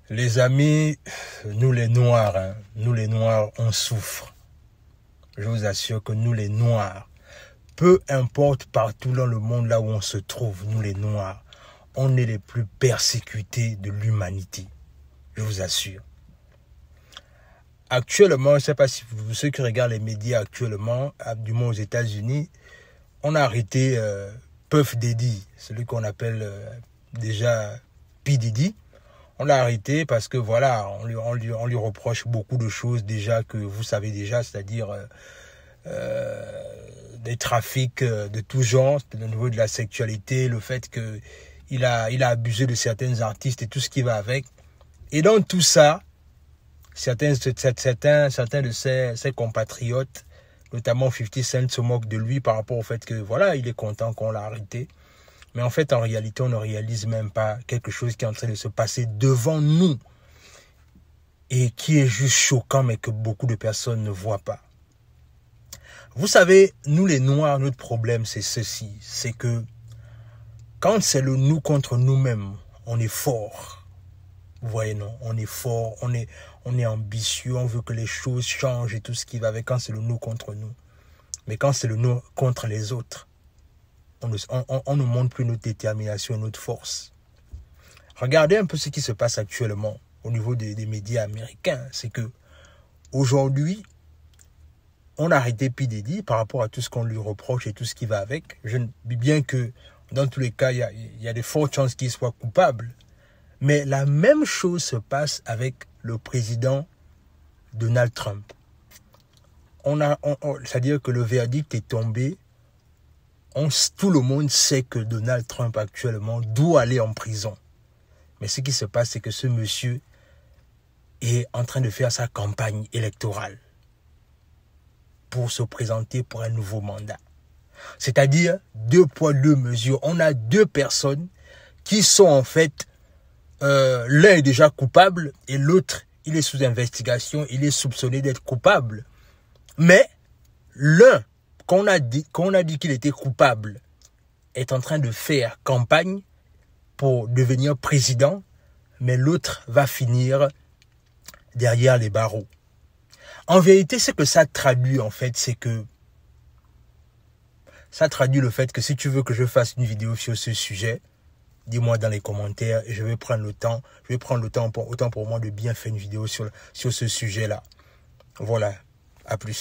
Les amis, nous les Noirs, on souffre. Je vous assure que nous les Noirs, peu importe partout dans le monde là où on se trouve, nous les Noirs, on est les plus persécutés de l'humanité. Je vous assure. Actuellement, je ne sais pas si ceux qui regardent les médias actuellement, du moins aux États-Unis, on a arrêté Puff Daddy, celui qu'on appelle déjà P. Diddy. On l'a arrêté parce que voilà, on lui reproche beaucoup de choses déjà que vous savez déjà, c'est-à-dire des trafics de tout genre, au niveau de la sexualité, le fait qu'il a abusé de certains artistes et tout ce qui va avec. Et dans tout ça, certains de ses compatriotes, notamment 50 Cent, se moquent de lui par rapport au fait que voilà, il est content qu'on l'a arrêté. Mais en fait, en réalité, on ne réalise même pas quelque chose qui est en train de se passer devant nous et qui est juste choquant, mais que beaucoup de personnes ne voient pas. Vous savez, nous les Noirs, notre problème, c'est ceci. C'est que quand c'est le nous contre nous-mêmes, on est fort. Vous voyez, non, on est fort, on est ambitieux, on veut que les choses changent et tout ce qui va avec quand c'est le nous contre nous. Mais quand c'est le nous contre les autres, on ne montre plus notre détermination et notre force. Regardez un peu ce qui se passe actuellement au niveau des médias américains. C'est que aujourd'hui, on a arrêté P. Diddy par rapport à tout ce qu'on lui reproche et tout ce qui va avec. Je dis bien que dans tous les cas, il y a de fortes chances qu'il soit coupable. Mais la même chose se passe avec le président Donald Trump. C'est-à-dire que le verdict est tombé. Tout le monde sait que Donald Trump actuellement doit aller en prison. Mais ce qui se passe, c'est que ce monsieur est en train de faire sa campagne électorale pour se présenter pour un nouveau mandat. C'est-à-dire 2 poids 2 mesures. On a 2 personnes qui sont en fait, l'un est déjà coupable et l'autre, il est sous investigation, il est soupçonné d'être coupable. Mais l'un, qu'on a dit qu'il était coupable, est en train de faire campagne pour devenir président, mais l'autre va finir derrière les barreaux. En vérité, ce que ça traduit, en fait, c'est que ça traduit le fait que si tu veux que je fasse une vidéo sur ce sujet, dis-moi dans les commentaires et je vais prendre le temps. Je vais prendre le temps autant pour moi de bien faire une vidéo sur ce sujet-là. Voilà, à plus.